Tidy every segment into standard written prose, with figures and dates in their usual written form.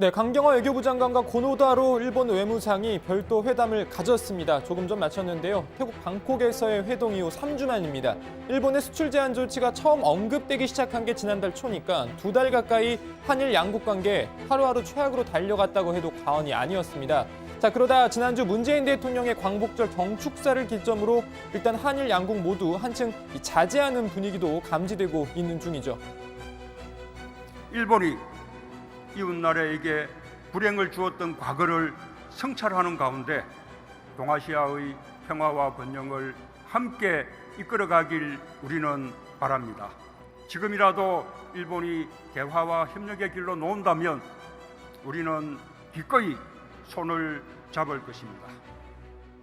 네, 강경화 외교부 장관과 고노다로 일본 외무상이 별도 회담을 가졌습니다. 조금 전 마쳤는데요. 태국 방콕에서의 회동 이후 3주 만입니다. 일본의 수출 제한 조치가 처음 언급되기 시작한 게 지난달 초니까 2달 가까이 한일 양국 관계 하루하루 최악으로 달려갔다고 해도 과언이 아니었습니다. 자, 그러다 지난주 문재인 대통령의 광복절 경축사를 기점으로 일단 한일 양국 모두 한층 자제하는 분위기도 감지되고 있는 중이죠. 일본이 이웃나라에게 불행을 주었던 과거를 성찰하는 가운데 동아시아의 평화와 번영을 함께 이끌어가길 우리는 바랍니다. 지금이라도 일본이 대화와 협력의 길로 놓은다면 우리는 기꺼이 손을 잡을 것입니다.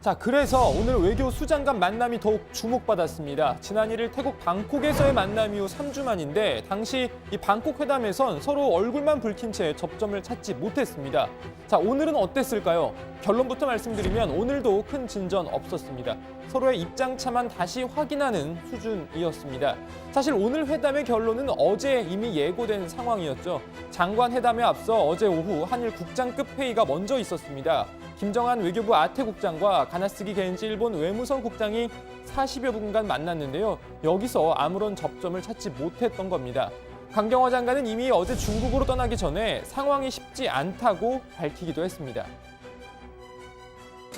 자, 그래서 오늘 외교 수장간 만남이 더욱 주목받았습니다. 지난 1일 태국 방콕에서의 만남 이후 3주 만인데 당시 이 방콕 회담에선 서로 얼굴만 붉힌 채 접점을 찾지 못했습니다. 자, 오늘은 어땠을까요? 결론부터 말씀드리면 오늘도 큰 진전 없었습니다. 서로의 입장차만 다시 확인하는 수준이었습니다. 사실 오늘 회담의 결론은 어제 이미 예고된 상황이었죠. 장관 회담에 앞서 어제 오후 한일 국장급 회의가 먼저 있었습니다. 김정한 외교부 아태 국장과 가나스기 겐지 일본 외무성 국장이 40여 분간 만났는데요. 여기서 아무런 접점을 찾지 못했던 겁니다. 강경화 장관은 이미 어제 중국으로 떠나기 전에 상황이 쉽지 않다고 밝히기도 했습니다.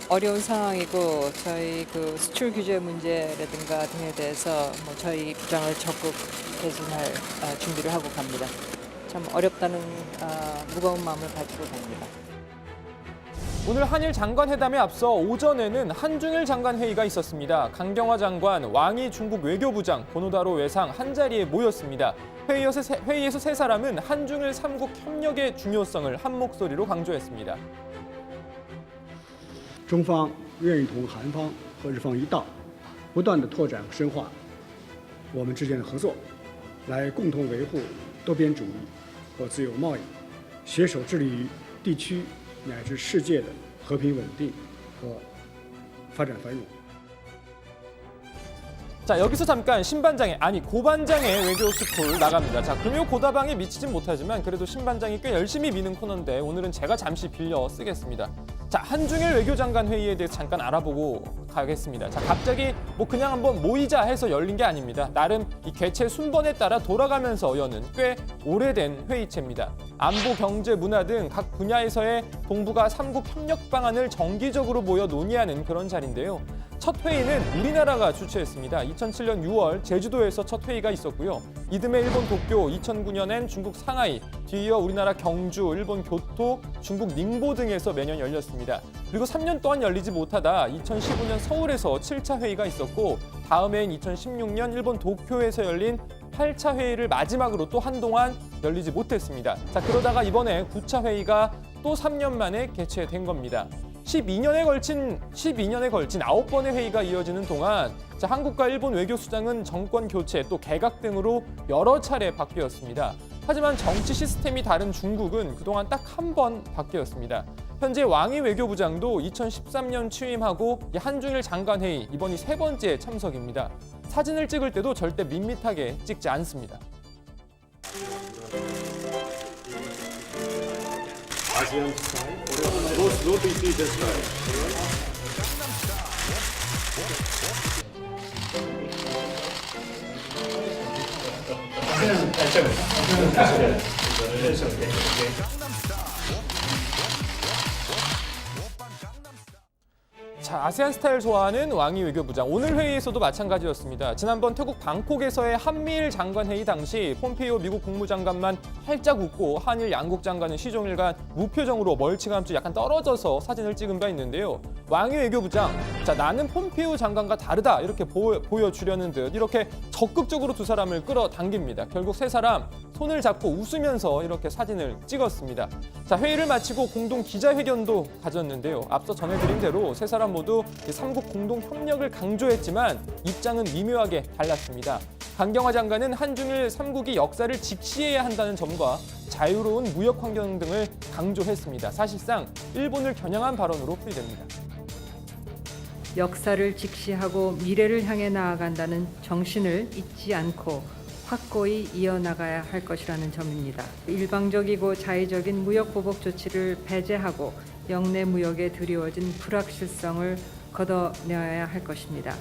어려운 상황이고 저희 수출 규제 문제라든가 등에 대해서 저희 입장을 적극 개진할 준비를 하고 갑니다. 참 어렵다는 무거운 마음을 가지고 갑니다. 오늘 한일 장관 회담에 앞서 오전에는 한중일 장관 회의가 있었습니다. 강경화 장관, 왕이 중국 외교부장, 고노다로 외상 한자리에 모였습니다. 회의에서 세 사람은 한중일 3국 협력의 중요성을 한 목소리로 강조했습니다. 中方愿意同韩方和日方一道，不断地拓展和深化我们之间的合作，来共同维护多边主义和自由贸易，携手致力于地区乃至世界的和平稳定和发展繁荣。 자, 여기서 잠깐 신반장의 아니 고반장의 외교 스쿨 나갑니다. 자, 금요 고다방에 미치진 못하지만 그래도 신반장이 꽤 열심히 미는 코너인데 오늘은 제가 잠시 빌려 쓰겠습니다. 자, 한중일 외교장관 회의에 대해서 잠깐 알아보고 가겠습니다. 자, 갑자기 그냥 한번 모이자 해서 열린 게 아닙니다. 나름 이 개최 순번에 따라 돌아가면서 여는 꽤 오래된 회의체입니다. 안보, 경제, 문화 등 각 분야에서의 동북아 3국 협력 방안을 정기적으로 모여 논의하는 그런 자리인데요. 첫 회의는 우리나라가 주최했습니다. 2007년 6월 제주도에서 첫 회의가 있었고요. 이듬해 일본 도쿄, 2009년엔 중국 상하이, 뒤이어 우리나라 경주, 일본 교토, 중국 닝보 등에서 매년 열렸습니다. 그리고 3년 동안 열리지 못하다 2015년 서울에서 7차 회의가 있었고 다음해인 2016년 일본 도쿄에서 열린 8차 회의를 마지막으로 또 한동안 열리지 못했습니다. 자, 그러다가 이번에 9차 회의가 또 3년 만에 개최된 겁니다. 12년에 걸친 9번의 회의가 이어지는 동안 한국과 일본 외교수장은 정권 교체 또 개각 등으로 여러 차례 바뀌었습니다. 하지만 정치 시스템이 다른 중국은 그동안 딱 한 번 바뀌었습니다. 현재 왕이 외교부장도 2013년 취임하고 한중일 장관회의 이번이 세 번째 참석입니다. 사진을 찍을 때도 절대 밋밋하게 찍지 않습니다. ASEAN style. No PC this style. 자, 아세안 스타일 좋아하는 왕이 외교부장. 오늘 회의에서도 마찬가지였습니다. 지난번 태국 방콕에서의 한미일 장관회의 당시 폼페이오 미국 국무장관만 활짝 웃고 한일 양국 장관은 시종일관 무표정으로 멀찌감치 약간 떨어져서 사진을 찍은 바 있는데요. 왕이 외교부장, 자, 나는 폼페이오 장관과 다르다 이렇게 보여주려는 듯 이렇게 적극적으로 두 사람을 끌어당깁니다. 결국 세 사람 손을 잡고 웃으면서 이렇게 사진을 찍었습니다. 자, 회의를 마치고 공동 기자회견도 가졌는데요. 앞서 전해드린 대로 세 사람 모두 3국 공동 협력을 강조했지만 입장은 미묘하게 달랐습니다. 강경화 장관은 한중일 3국이 역사를 직시해야 한다는 점과 자유로운 무역 환경 등을 강조했습니다. 사실상 일본을 겨냥한 발언으로 풀이됩니다. 역사를 직시하고 미래를 향해 나아간다는 정신을 잊지 않고 확고히 이어나가야 할 것이라는 점입니다. 일방적이고 자의적인 무역 보복 조치를 배제하고 영내 무역에 드리워진 불확실성을 걷어내야 할 것입니다.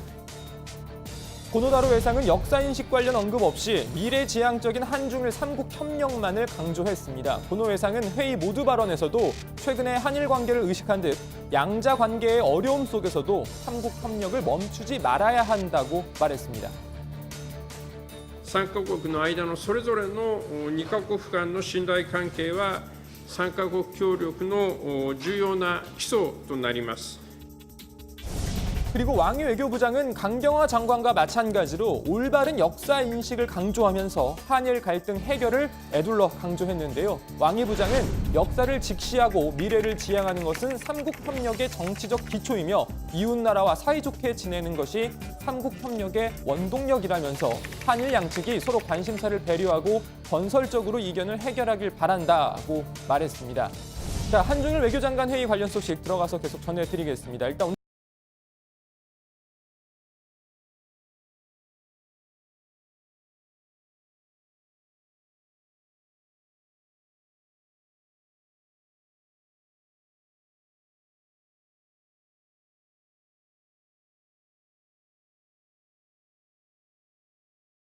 고노다로 외상은 역사인식 관련 언급 없이 미래지향적인 한중일 삼국 협력만을 강조했습니다. 고노 외상은 회의 모두 발언에서도 최근의 한일 관계를 의식한 듯 양자 관계의 어려움 속에서도 삼국 협력을 멈추지 말아야 한다고 말했습니다. 3カ国の間のそれぞれの2カ国間の信頼関係は3カ国協力の重要な基礎となります。 그리고 왕이 외교부장은 강경화 장관과 마찬가지로 올바른 역사 인식을 강조하면서 한일 갈등 해결을 에둘러 강조했는데요. 왕이 부장은 역사를 직시하고 미래를 지향하는 것은 삼국 협력의 정치적 기초이며 이웃나라와 사이좋게 지내는 것이 삼국 협력의 원동력이라면서 한일 양측이 서로 관심사를 배려하고 건설적으로 이견을 해결하길 바란다고 말했습니다. 자, 한중일 외교장관 회의 관련 소식 들어가서 계속 전해드리겠습니다. 일단